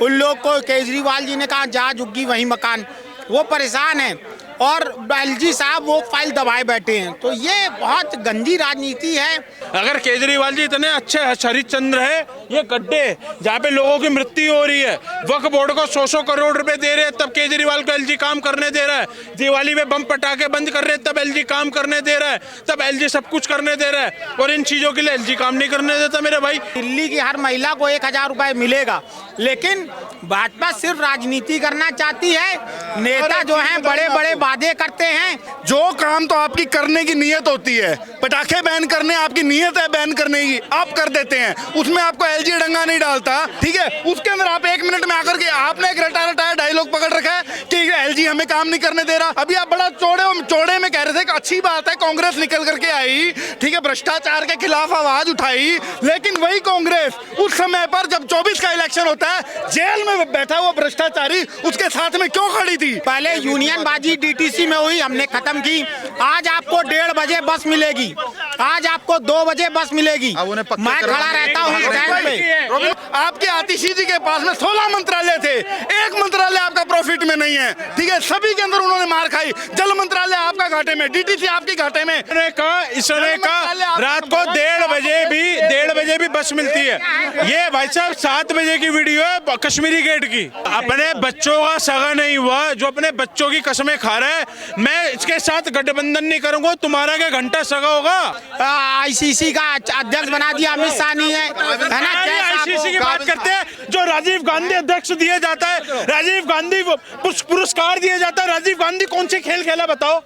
उन लोग को केजरीवाल जी ने कहा जहाँ झुग्गी वहीं मकान, वो परेशान हैं और एलजी साहब वो फाइल दबाए बैठे हैं। तो ये बहुत गंदी राजनीति है। अगर केजरीवाल जी इतने अच्छे हरिश्चंद्र है, ये गड्ढे जहाँ पे लोगों की मृत्यु हो रही है, वक्फ बोर्ड को 100 करोड़ रुपए दे रहे हैं, तब केजरीवाल को एलजी काम करने दे रहा है। दिवाली में बम पटाखे बंद कर रहे हैं, तब एलजी काम करने दे रहा है, तब एलजी सब कुछ करने दे रहा है, और इन चीजों के लिए एलजी काम नहीं करने देता मेरे भाई। दिल्ली की हर महिला को 1000 रुपए मिलेगा, लेकिन भाजपा सिर्फ राजनीति करना चाहती है। नेता जो हैं बड़े बड़े वादे करते हैं। जो काम तो आपकी करने की नीयत होती है, पटाखे बैन करने आपकी नीयत है बैन करने की, आप कर देते हैं, उसमें आपको एलजी डंगा नहीं डालता, ठीक है। उसके अंदर आप 1 मिनट में आकर के आपने एक रटाया डायलॉग पकड़ रखा है कि एलजी हमें काम नहीं करने दे रहा। अभी आप बड़ा चौड़े में कह रहे थे कि अच्छी बात है कांग्रेस निकल करके आई, ठीक है, भ्रष्टाचार के खिलाफ आवाज उठाई, लेकिन वही कांग्रेस उस समय पर जब 24 का इलेक्शन होता है, जेल में बैठा हुआ भ्रष्टाचारी उसके साथ में क्यों खड़ी थी? पहले यूनियन बाजी डीटीसी में हुई, हमने खत्म की। आज आपको 1:30 बजे बस मिलेगी, आज आपको 2 बजे बस मिलेगी। मैं खड़ा रहता हूँ स्टैंड पे। आपके आतिशी के पास में 16 मंत्रालय थे, एक मंत्रालय आपका प्रॉफिट में नहीं है, ठीक है, सभी के अंदर उन्होंने मार खाई। जल मंत्रालय आपका घाटे में, डीटीसी आपकी घाटे में। इसने कहा रात को 1:30 बजे भी बस मिलती है। ये भाई साहब 7 बजे की वीडियो है कश्मीरी गेट की। अपने बच्चों का सगा नहीं हुआ, जो अपने बच्चों की कसमें खा रहा है, मैं इसके साथ गठबंधन नहीं करूंगा। तुम्हारा क्या घंटा सगा होगा? आईसीसी का अध्यक्ष बना दिया अमित शाह नहीं है ना? आईसीसी की बात करते हैं, जो राजीव गांधी अध्यक्ष दिया जाता है, राजीव गांधी पुरस्कार दिया जाता है। राजीव गांधी कौन से खेल खेला बताओ?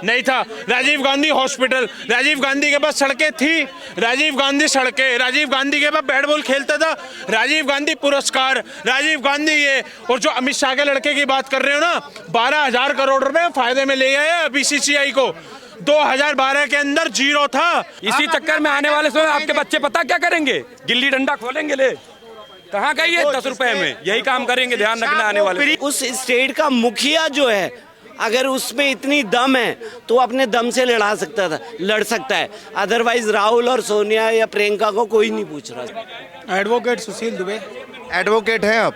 नहीं था। राजीव गांधी हॉस्पिटल, राजीव गांधी के पास सड़कें थी, राजीव गांधी सड़कें, राजीव गांधी के पास बैट बॉल खेलता था, राजीव गांधी पुरस्कार, राजीव गांधी ये। और जो अमित शाह के लड़के की बात कर रहे हो ना, 12,000 करोड़ रुपए फायदे में ले आए बीसीसीआई को। 2012 के अंदर 0 था। इसी चक्कर में आने वाले समय आपके बच्चे पता क्या करेंगे? गिल्ली डंडा खोलेंगे, ले कहाँ गई है 10 रुपए में, यही काम करेंगे। ध्यान रखना आने वाले। उस स्टेट का मुखिया जो है, अगर उसमें इतनी दम है तो अपने दम से लड़ सकता है। अदरवाइज राहुल और सोनिया या प्रियंका को कोई नहीं पूछ रहा। एडवोकेट सुशील दुबे एडवोकेट हैं आप।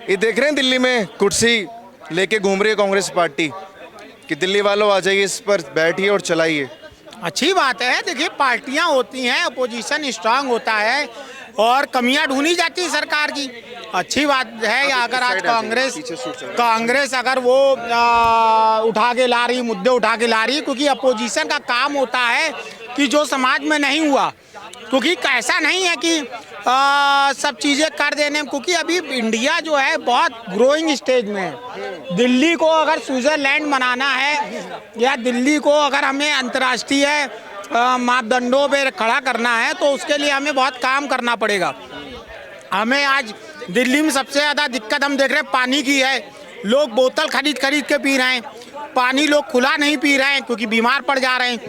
ये देख रहे हैं दिल्ली में कुर्सी लेके घूम रही है कांग्रेस पार्टी कि दिल्ली वालों आ जाइए, इस पर बैठिए और चलाइए। अच्छी बात है। देखिए पार्टियां होती हैं, अपोजिशन स्ट्रांग होता है और कमियां ढूंढी जाती है सरकार की। अच्छी बात है। अगर आज कांग्रेस अगर वो उठा के ला रही, मुद्दे उठा के ला रही, क्योंकि अपोजिशन का काम होता है कि जो समाज में नहीं हुआ, क्योंकि ऐसा नहीं है कि सब चीज़ें कर देने, क्योंकि अभी इंडिया जो है बहुत ग्रोइंग स्टेज में है। दिल्ली को अगर स्विट्जरलैंड बनाना है या दिल्ली को अगर हमें अंतर्राष्ट्रीय मापदंडों पे खड़ा करना है, तो उसके लिए हमें बहुत काम करना पड़ेगा। हमें आज दिल्ली में सबसे ज़्यादा दिक्कत हम देख रहे हैं पानी की है। लोग बोतल खरीद के पी रहे हैं, पानी लोग खुला नहीं पी रहे हैं क्योंकि बीमार पड़ जा रहे हैं।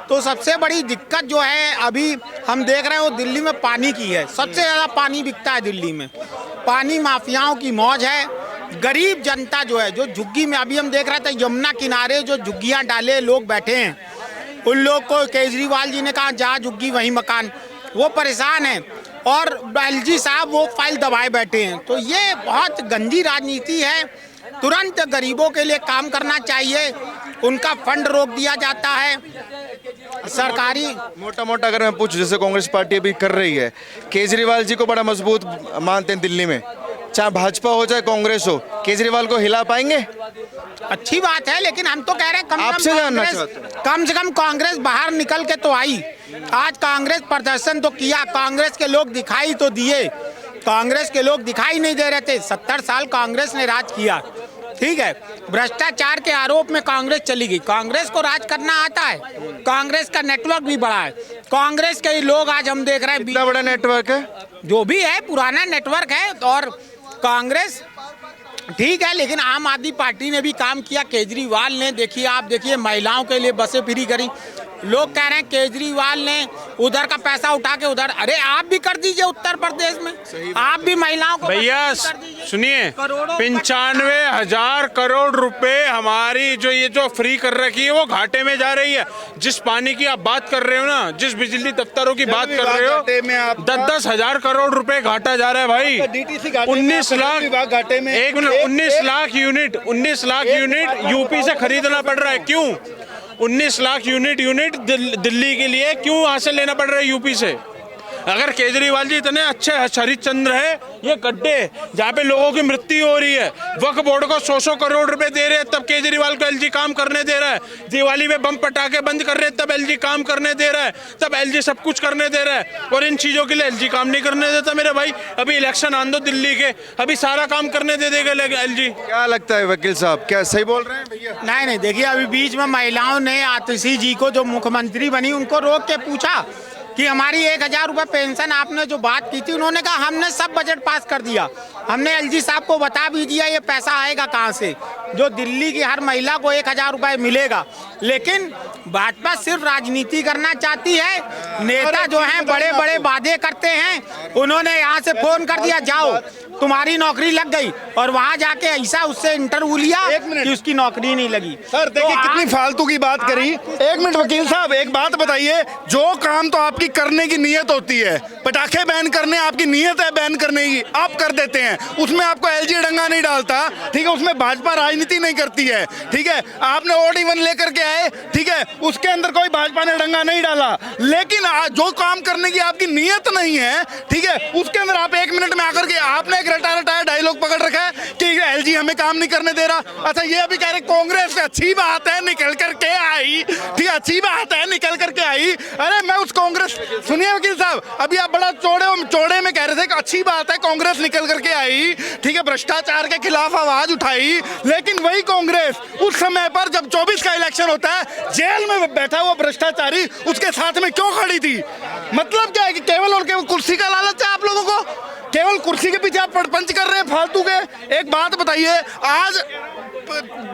तो सबसे बड़ी दिक्कत जो है अभी हम देख रहे हैं वो दिल्ली में पानी की है। सबसे ज़्यादा पानी बिकता है दिल्ली में। पानी माफियाओं की मौज है। गरीब जनता जो है, जो झुग्गी में, अभी हम देख रहे थे यमुना किनारे जो झुग्गियाँ डाले लोग बैठे हैं, उन लोग को केजरीवाल जी ने कहा जहाँ झुग्गी वहीं मकान, वो परेशान हैं और एलजी साहब वो फाइल दबाए बैठे हैं। तो ये बहुत गंदी राजनीति है। तुरंत गरीबों के लिए काम करना चाहिए। उनका फंड रोक दिया जाता है सरकारी। मोटा अगर मैं पूछूं, जैसे कांग्रेस पार्टी अभी कर रही है, केजरीवाल जी को बड़ा मजबूत मानते हैं दिल्ली में, चाहे भाजपा हो चाहे कांग्रेस हो, केजरीवाल को हिला पाएंगे? अच्छी बात है, लेकिन हम तो कह रहे हैं कम से कम कांग्रेस बाहर निकल के तो आई। आज कांग्रेस प्रदर्शन तो किया, कांग्रेस के लोग दिखाई तो दिए। कांग्रेस के लोग दिखाई नहीं दे रहे थे। 70 साल कांग्रेस ने राज किया, ठीक है। भ्रष्टाचार के आरोप में कांग्रेस चली गई। कांग्रेस को राज करना आता है, कांग्रेस का नेटवर्क भी बड़ा है। कांग्रेस के लोग आज हम देख रहे हैं, इतना बड़ा नेटवर्क है, जो भी है पुराना नेटवर्क है। और कांग्रेस ठीक है, लेकिन आम आदमी पार्टी ने भी काम किया। केजरीवाल ने आप देखिए महिलाओं के लिए बसें फ्री करी। लोग कह रहे हैं केजरीवाल ने उधर का पैसा उठा के उधर, अरे आप भी कर दीजिए उत्तर प्रदेश में, आप भी महिलाओं को भैया सुनिए, 95,000 करोड़ रुपए हमारी जो ये जो फ्री कर रखी है वो घाटे में जा रही है। जिस पानी की आप बात कर रहे हो ना, जिस बिजली दफ्तरों की बात कर रहे हो, 10-10 हजार करोड़ रुपए घाटा जा रहा है भाई। 19 लाख घाटे में, एक मिनट, 19 लाख यूनिट यूपी से खरीदना पड़ रहा है। क्यों 19 लाख यूनिट दिल्ली के लिए क्यों वहां से लेना पड़ रहा है यूपी से? अगर केजरीवाल जी इतने अच्छे हरिश्चंद्र है, ये गड्ढे जहाँ पे लोगों की मृत्यु हो रही है, वक्फ बोर्ड को 100 करोड़ रुपए दे रहे हैं, तब केजरीवाल को एलजी काम करने दे रहा है। दिवाली में बम पटाखे बंद कर रहे हैं, तब एलजी काम करने दे रहा है, तब एलजी सब कुछ करने दे रहा है। और इन चीजों के लिए एलजी काम नहीं करने देता मेरे भाई। अभी इलेक्शन आने दो दिल्ली के, अभी सारा काम करने दे देगा एलजी। क्या लगता है वकील साहब, क्या सही बोल रहे हैं भैया? नहीं, देखिए अभी बीच में महिलाओं ने आतिशी जी को, जो मुख्यमंत्री बनी, उनको रोक के पूछा कि हमारी 1,000 रुपये पेंशन आपने जो बात की थी, उन्होंने कहा हमने सब बजट पास कर दिया, हमने एलजी साहब को बता भी दिया ये पैसा आएगा कहाँ से, जो दिल्ली की हर महिला को 1,000 रुपये मिलेगा। लेकिन भाजपा सिर्फ राजनीति करना चाहती है। नेता जो हैं बड़े बड़े वादे करते हैं, उन्होंने यहाँ से फोन कर दिया जाओ तुम्हारी नौकरी लग गई, और वहाँ जाके ऐसा उससे इंटरव्यू लिया कि उसकी नौकरी नहीं लगी। सर देखिए कितनी फालतू की बात करी। एक मिनट वकील साहब, एक बात बताइए, जो काम तो आपकी करने की नीयत होती है, पटाखे बैन करने आपकी नीयत है बैन करने की, आप कर देते हैं, उसमें आपको एलजी डंगा नहीं डालता, ठीक है, उसमें भाजपा राजनीति नहीं करती है, ठीक है, आपने OD1 लेकर के आए, ठीक है, उसके अंदर कोई भाजपा ने डंगा नहीं डाला। लेकिन जो काम करने की आपकी नीयत नहीं है, ठीक है, उसके अंदर आप 1 मिनट में आकर के आपने रटाया डायलॉग पकड़ रखा है कि एलजी हमें काम नहीं करने दे रहा। अच्छा, ये अभी कह रहे कांग्रेस से अच्छी बात है निकल करके आई, ठीक है, अच्छी बात है निकल करके आई। अरे मैं उस कांग्रेस, सुनिए वकील साहब, अभी आप बड़ा चौड़े में कह रहे थे कि अच्छी बात है कांग्रेस निकल करके आई, ठीक है, भ्रष्टाचार के खिलाफ आवाज उठाई, लेकिन वही कांग्रेस उस समय पर जब 24 का इलेक्शन होता है, जेल में बैठा हुआ भ्रष्टाचारी उसके साथ में क्यों खड़ी थी? मतलब क्या है कि केवल और केवल कुर्सी का लालच है आप लोगों को, केवल कुर्सी के पीछे आप पंच कर रहे हैं फालतू के। एक बात बताइए, आज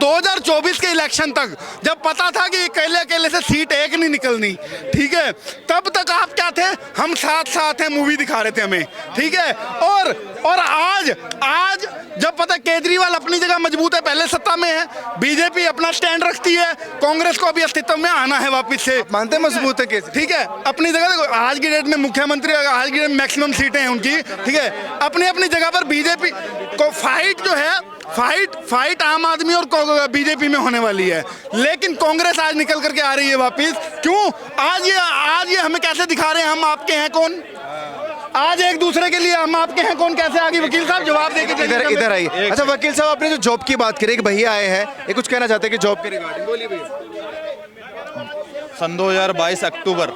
2024 के इलेक्शन तक जब पता था कि अकेले से सीट एक नहीं निकलनी, ठीक है, तब तक आप क्या थे, हम साथ हैं मूवी दिखा रहे थे हमें, ठीक है। और आज जब पता केजरीवाल अपनी जगह मजबूत है, पहले सत्ता में है, बीजेपी अपना स्टैंड रखती है, कांग्रेस को अभी अस्तित्व में आना है वापस से, मानते मजबूत है केस, ठीक है, अपनी जगह। आज की डेट में मुख्यमंत्री, आज की डेट में मैक्सिमम सीटें हैं उनकी, ठीक है, अपनी जगह पर बीजेपी को फाइट जो है, फाइट आम आदमी और बीजेपी में होने वाली है। लेकिन कांग्रेस आज निकल करके आ रही है वापस, क्यों? आज ये हमें कैसे दिखा रहे हैं हम आपके हैं कौन, आज एक दूसरे के लिए हम आपके हैं कौन कैसे आगे? वकील साहब जवाब देके इधर आइए। अच्छा वकील साहब, आपने जो जॉब की बात करी, एक भैया आए हैं, ये कुछ कहना चाहते हैं कि जॉब के रिगार्डिंग, बोलिए भैया। सन 2022 अक्टूबर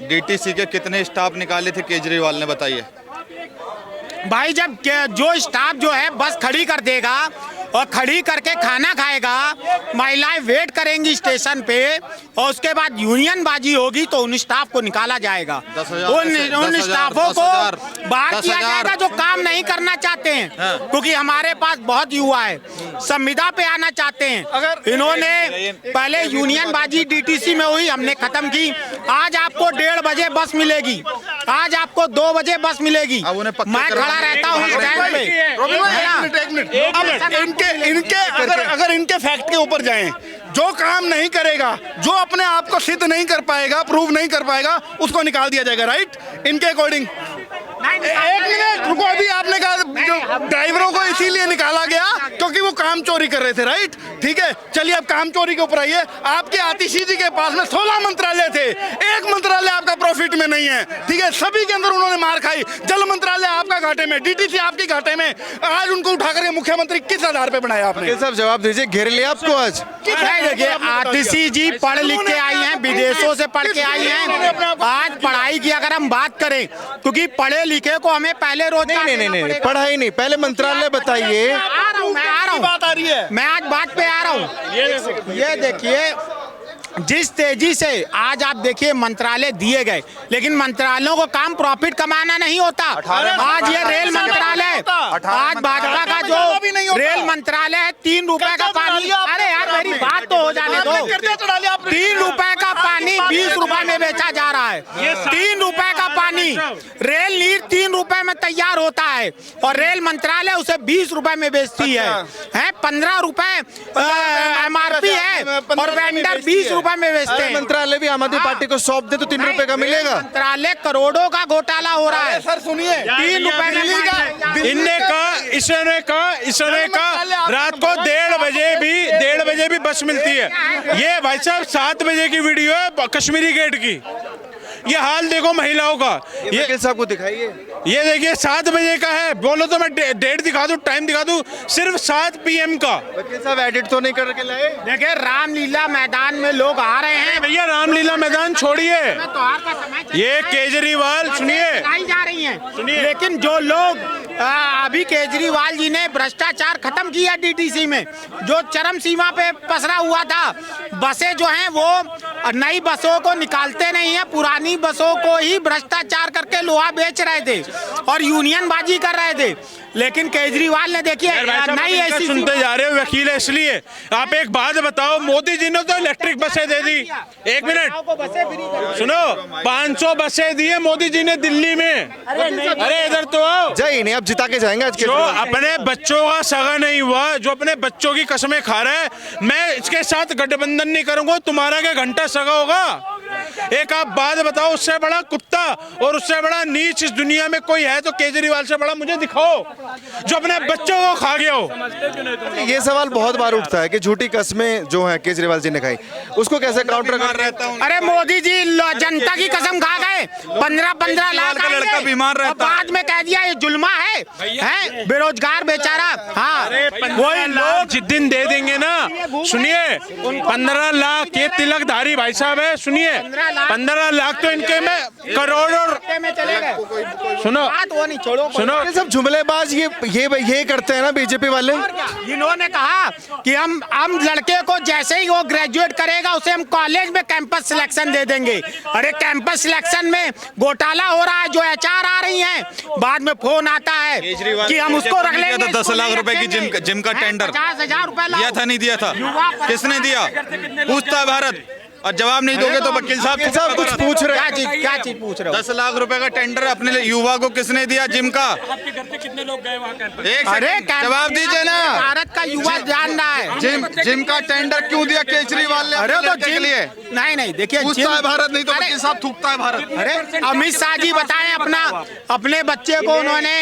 डीटीसी के कितने स्टाफ निकाले थे केजरीवाल ने, बताइए भाई। जब जो स्टाफ जो है बस खड़ी कर देगा और खड़ी करके खाना खाएगा, महिलाएं वेट करेंगी स्टेशन पे, और उसके बाद यूनियन बाजी होगी तो उन स्टाफ को निकाला जाएगा, उन स्टाफों को बाहर किया जाएगा जो काम नहीं करना चाहते हैं। क्योंकि हमारे पास बहुत युवा है, संविदा पे आना चाहते हैं। अगर इन्होंने पहले यूनियन बाजी डीटीसी में हुई, हमने खत्म की। आज आपको 1:30 बजे बस मिलेगी, आज आपको 2 बजे बस मिलेगी। मैं खड़ा रहता हूँ स्टैंड पे। इनके अगर इनके फैक्ट के ऊपर जाएं, जो काम नहीं करेगा, जो अपने आप को सिद्ध नहीं कर पाएगा, प्रूव नहीं कर पाएगा, उसको निकाल दिया जाएगा, राइट? इनके अकॉर्डिंग। एक मिनट रुको, अभी आपने कहा ड्राइवरों को इसीलिए निकाला गया क्योंकि वो काम चोरी कर रहे थे, राइट? ठीक है, चलिए अब काम चोरी के ऊपर आइए। आपके आतिशी जी के पास में 16 मंत्रालय थे, एक मंत्रालय आपका प्रॉफिट में नहीं है, ठीक है, सभी के अंदर उन्होंने मार खाई। जल मंत्रालय आपका घाटे में, डीटीसी आपकी घाटे में, आज उनको उठा करके मुख्यमंत्री किस आधार पे बनाया आपने? साहब जवाब दीजिए, घेर लिया आपको आज? देखिए, आतिशी जी पढ़ लिख के आई हैं, विदेशों से पढ़ के आई हैं। आज पढ़ाई की अगर हम बात करें, क्योंकि पढ़े लिखे को हमें पहले रोजगार नहीं, पढ़ाई नहीं, पहले मंत्रालय बताइए। मैं आ रहा हूँ, बात आ रही है, मैं आज बात पे आ रहा हूँ। ये देखिए, जिस तेजी से आज आप देखिए मंत्रालय दिए गए, लेकिन मंत्रालयों को काम प्रॉफिट कमाना नहीं होता। आज ये रेल मंत्रालय, आज भाजपा का जो रेल मंत्रालय है, 3 रुपए का पानी, अरे यार मेरी बात तो हो जाने दो, 3 रुपए का पानी 20 रुपए में बेचा जा रहा है। 3 रुपए का पानी, रेल नीर 3 रुपए में तैयार होता है और रेल मंत्रालय उसे 20 रुपए में बेचती है। 15 रुपए MRP है और वेंडर 20 रुपए में बेचते हैं। मंत्रालय भी आम आदमी पार्टी को सौंप दे तो 3 रुपए का मिलेगा। मंत्रालय करोड़ों का घोटाला हो रहा है। सर सुनिए, 3 रुपए में इनने कहा, इसने कहा रात को 1:30 बजे भी बस मिलती है। ये भाई साहब 7 बजे की वीडियो है कश्मीरी गेट की। ये हाल देखो महिलाओं का। ये वकील साहब को दिखाइए। ये देखिए 7 बजे का है, बोलो तो मैं डेट दिखा दूं, टाइम दिखा दूं, सिर्फ 7 PM का। वकील साहब एडिट तो नहीं करके लाए? देखिए रामलीला मैदान में लोग आ रहे हैं। भैया रामलीला मैदान छोड़िए, त्योहार का समय ये केजरीवाल सुनिए, जा रही हैं। लेकिन जो लोग अभी केजरीवाल जी ने भ्रष्टाचार खत्म किया DTC में, जो चरम सीमा पे पसरा हुआ था, बसें जो हैं वो नई बसों को निकालते नहीं है, पुरानी बसों को ही भ्रष्टाचार करके लोहा बेच रहे थे और यूनियन बाजी कर रहे थे। लेकिन केजरीवाल ने देखिए नई ऐसी सुनते जा रहे हो वकील है इसलिए। आप एक बात बताओ, मोदी जी ने तो इलेक्ट्रिक बसें दे दी। 1 मिनट सुनो, 500 बसें दी है मोदी जी ने दिल्ली में। अरे इधर तो आओ। जाइए नहीं, आप जिता के जाएंगे आज। जो अपने बच्चों का सगा नहीं हुआ, जो अपने बच्चों की कसमें खा रहा है, मैं इसके साथ गठबंधन नहीं करूंगा। तुम्हारा क्या घंटा सगा होगा? एक आप बात बताओ, उससे बड़ा कुत्ता और उससे बड़ा नीच इस दुनिया में कोई है तो केजरीवाल से बड़ा मुझे दिखाओ, जो अपने बच्चों को खा गया हो। ये सवाल बहुत बार उठता है कि झूठी कस्में जो है केजरीवाल जी ने खाई, उसको कैसे काउंटर कर रहता हूँ। अरे मोदी जी जनता की कसम खा गए। 15-15 लाख का लड़का बीमार रहता है, बाद में कह दिया ये जुल्मा है बेरोजगार बेचारा। हाँ, वही लोग जिस दिन दे देंगे ना, सुनिए 15 लाख ये तिलकधारी भाई साहब है, सुनिए 15 लाख तो इनके में करोड़ों में चले गए। सुनो बात वो नहीं, छोड़ो। सुनो, ये सब जुमलेबाज ये करते हैं ना बीजेपी वाले। इन्होंने कहा कि हम लड़के को जैसे ही वो ग्रेजुएट करेगा उसे हम कॉलेज में कैंपस सिलेक्शन दे देंगे। अरे कैंपस सिलेक्शन में घोटाला हो रहा है, जो HR आ रही हैं, बाद में फोन आता है कि हम उसको रख लेंगे। 10 लाख रुपए की जिम का टेंडर 50,000 रुपए दिया था, नहीं दिया था? किसने दिया? पूछता है भारत। और जवाब नहीं दोगे तो वकील साहब कुछ पूछ रहे हैं। क्या चीज पूछ रहे हो? 10 लाख रुपए का टेंडर अपने युवा को किसने दिया जिम का? आपके घर से कितने लोग गए वहाँ कैंपस? एक अरे सेकंड, जवाब दीजिए ना। भारत का युवा जान रहा है। जिम का टेंडर क्यों दिया केजरीवाल ने? अरे अपने तो लड़के के जिम लिए नहीं देखिए, पूछता है भारत, नहीं तो अरे वकील साहब थूकता है भारत। अरे अमित शाह जी बताएं, अपने बच्चे को उन्होंने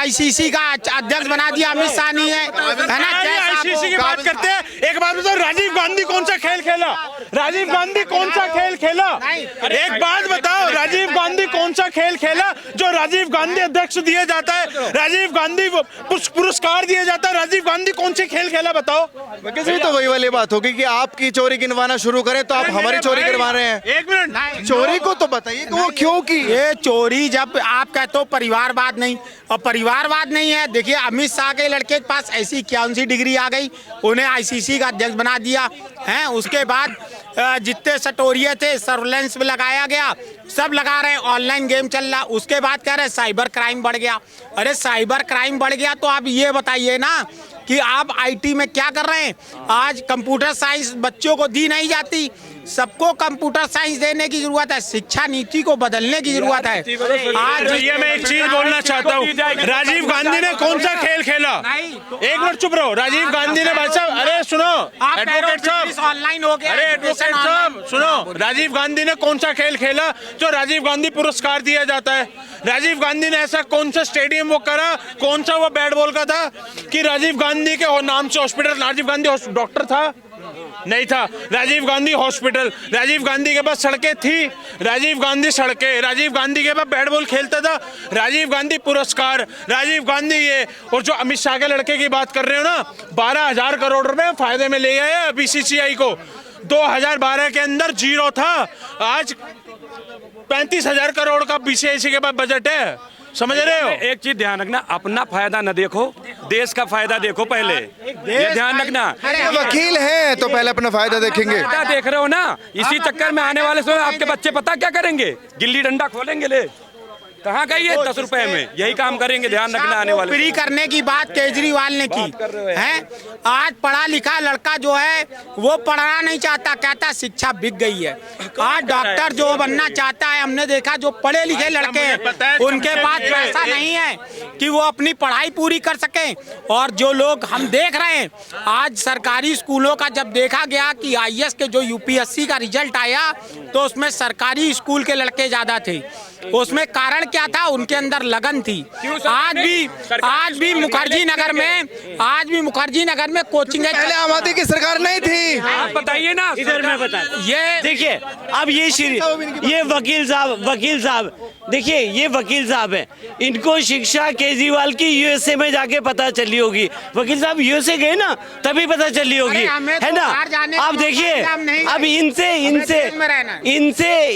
ICC का अध्यक्ष बना दिया। अमित शाह नहीं है ना? ICC की बात करते हैं। एक बात बताओ, राजीव गांधी कौन सा खेल खेला? राजीव गांधी कौन सा खेल खेला? एक बात बताओ, राजीव गांधी कौन सा खेल खेला जो राजीव गांधी अध्यक्ष दिया जाता है, राजीव गांधी पुरस्कार दिया जाता है? राजीव गांधी कौन से खेल खेला बताओ? वकील तो वही वाली बात होगी कि आपकी चोरी गिनवाना शुरू करें तो आप हमारी चोरी गिनवा रहे हैं। 1 मिनट, चोरी को तो बताइए कि वो क्यों की? ये चोरी जब आप कहते हो परिवारवाद नहीं, और परिवारवाद नहीं है। देखिए अमित शाह के लड़के के पास ऐसी कौन सी डिग्री आ गई, उन्हें ICC का अध्यक्ष बना दिया है। उसके बाद जितने सटोरिये थे सर्विलेंस में लगाया गया, सब लगा रहे हैं, ऑनलाइन गेम चल रहा। उसके बाद कह रहे साइबर क्राइम बढ़ गया। अरे साइबर क्राइम बढ़ गया तो आप ये बताइए ना कि आप IT में क्या कर रहे हैं? आज कंप्यूटर साइंस बच्चों को दी नहीं जाती, सबको कंप्यूटर साइंस देने की जरूरत है। शिक्षा नीति को बदलने की जरूरत है। आज ये मैं एक चीज बोलना चाहता हूँ, राजीव गांधी ने कौन सा खेल खेला? 1 मिनट चुप रहो। राजीव गांधी ने भाई साहब, अरे सुनो एडवोकेट साहब, ऑनलाइन हो गया। अरे एडवोकेट साहब सुनो, राजीव गांधी ने कौन सा खेल खेला जो राजीव गांधी पुरस्कार दिया जाता है? राजीव गांधी ने ऐसा कौन सा स्टेडियम वो करा, कौन सा वो बैट बॉल का था कि राजीव गांधी के नाम से हॉस्पिटल? राजीव गांधी डॉक्टर था? नहीं था। राजीव गांधी हॉस्पिटल, राजीव गांधी के पास सड़कें थी, राजीव गांधी सड़कें, राजीव गांधी के पास बैट बॉल खेलता था, राजीव गांधी पुरस्कार, राजीव गांधी ये। और जो अमित शाह के लड़के की बात कर रहे हो ना, 12,000 करोड़ रुपए फायदे में ले गए BCCI को। 2012 के अंदर 0 था, आज 35,000 करोड़ का BCCI के पास बजट है। समझ रहे हो? एक चीज ध्यान रखना, अपना फायदा न देखो, देश का फायदा देखो पहले, ये ध्यान रखना। वकील है तो पहले अपना फायदा देखेंगे। फायदा देख रहे हो ना, इसी चक्कर में आने वाले समय आपके बच्चे पता क्या करेंगे? गिल्ली डंडा खोलेंगे ले। कहाँ गई है 10 रुपए में? यही काम करेंगे, ध्यान रखना आने वाले। फ्री करने की बात केजरीवाल ने की है। आज पढ़ा लिखा लड़का जो है वो पढ़ना नहीं चाहता, कहता शिक्षा बिक गई है। आज डॉक्टर जो बनना चाहता है, हमने देखा जो पढ़े लिखे लड़के हैं उनके पास पैसा नहीं है कि वो अपनी पढ़ाई पूरी कर सकें। और जो लोग हम देख रहे हैं आज सरकारी स्कूलों का जब देखा गया कि आईएएस के जो यूपीएससी का रिजल्ट आया तो उसमें सरकारी स्कूल के लड़के ज्यादा थे। उसमें कारण क्या था? उनके अंदर लगन थी। आज भी मुखर्जी नगर में कोचिंग है। पहले आम आदमी की सरकार नहीं थी। आप बताइए ना। इधर मैं बता, ये देखिए अब ये वकील साहब देखिए, ये वकील साहब है, इनको शिक्षा केजरीवाल की यूएसए में जाके पता चली होगी। वकील साहब यूएसए गए ना, तभी पता चली होगी, है ना। अब देखिए, अब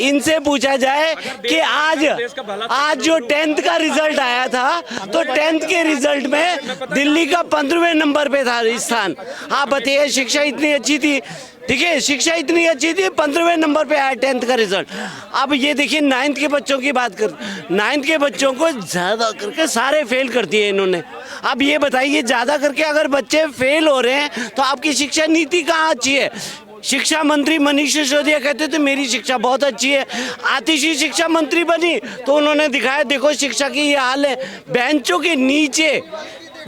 इनसे पूछा जाए कि आज जो 10th का रिजल्ट आया था, तो 10th के रिजल्ट में दिल्ली का 15वें नंबर पे था राजस्थान। आप बताइए, शिक्षा इतनी अच्छी थी, ठीक है, शिक्षा इतनी अच्छी थी, 15वें नंबर पे आया 10th का रिजल्ट। अब ये देखिए 9th के बच्चों की बात कर, 9th के बच्चों को ज्यादा करके सारे फेल कर दिए इन्होंने। अब ये बताइए, ज्यादा करके अगर बच्चे फेल हो रहे हैं तो आपकी शिक्षा नीति कहाँ अच्छी है? शिक्षा मंत्री मनीष सिसोदिया कहते थे मेरी शिक्षा बहुत अच्छी है। आतिशी शिक्षा मंत्री बनी तो उन्होंने दिखाया, देखो शिक्षा की ये हाल है, बेंचों के नीचे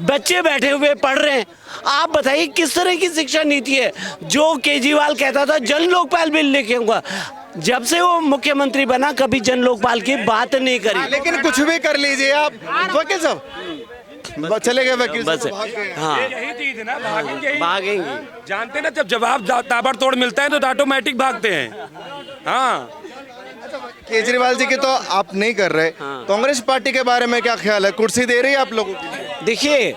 बच्चे बैठे हुए पढ़ रहे हैं। आप बताइए किस तरह की शिक्षा नीति है? जो केजरीवाल कहता था जन लोकपाल बिल लेके आऊंगा, जब से वो मुख्यमंत्री बना कभी जन लोकपाल की बात नहीं करी। लेकिन कुछ भी कर लीजिए आप, वकील साहब चले गए, वकील बस हाँ, यही चीज है ना, भागेंगे। जानते ना, जब जवाब ताबड़तोड़ मिलता है तो ऑटोमेटिक भागते हैं। हाँ, केजरीवाल जी की तो आप नहीं कर रहे, कांग्रेस पार्टी के बारे में क्या ख्याल है? कुर्सी दे रही है आप लोगों को? देखिए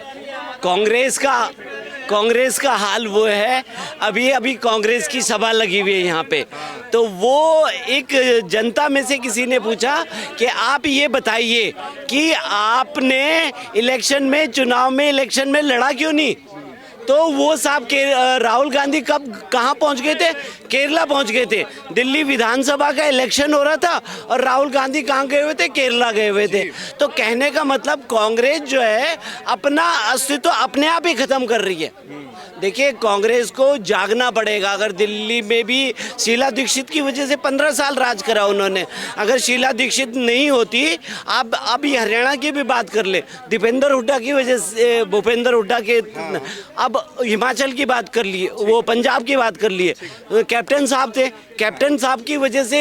कांग्रेस का हाल वो है, अभी कांग्रेस की सभा लगी हुई है यहाँ पे, तो वो एक जनता में से किसी ने पूछा कि आप ये बताइए कि आपने चुनाव में इलेक्शन में लड़ा क्यों नहीं? तो वो साहब के राहुल गांधी कहाँ पहुंच गए थे? केरला पहुंच गए थे। दिल्ली विधानसभा का इलेक्शन हो रहा था और राहुल गांधी कहाँ गए हुए थे? केरला गए हुए थे। तो कहने का मतलब कांग्रेस जो है अपना अस्तित्व अपने आप ही खत्म कर रही है। देखिए कांग्रेस को जागना पड़ेगा। अगर दिल्ली में भी शीला दीक्षित की वजह से 15 साल राज करा उन्होंने, अगर शीला दीक्षित नहीं होती, अब ये हरियाणा की भी बात कर ले, दीपेंद्र हुड्डा की वजह से, भूपेंद्र हुड्डा के, अब हिमाचल की बात कर लिए, वो पंजाब की बात कर लिए, कैप्टन साहब थे, कैप्टन साहब की वजह से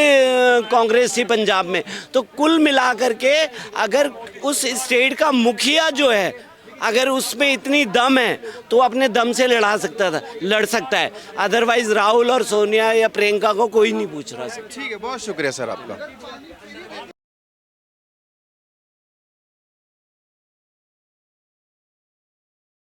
कांग्रेस थी पंजाब में। तो कुल मिलाकर के अगर उस स्टेट का मुखिया जो है, अगर उसमें इतनी दम है तो अपने दम से लड़ सकता है। अदरवाइज राहुल और सोनिया या प्रियंका को कोई नहीं पूछ रहा। ठीक है, बहुत शुक्रिया सर आपका।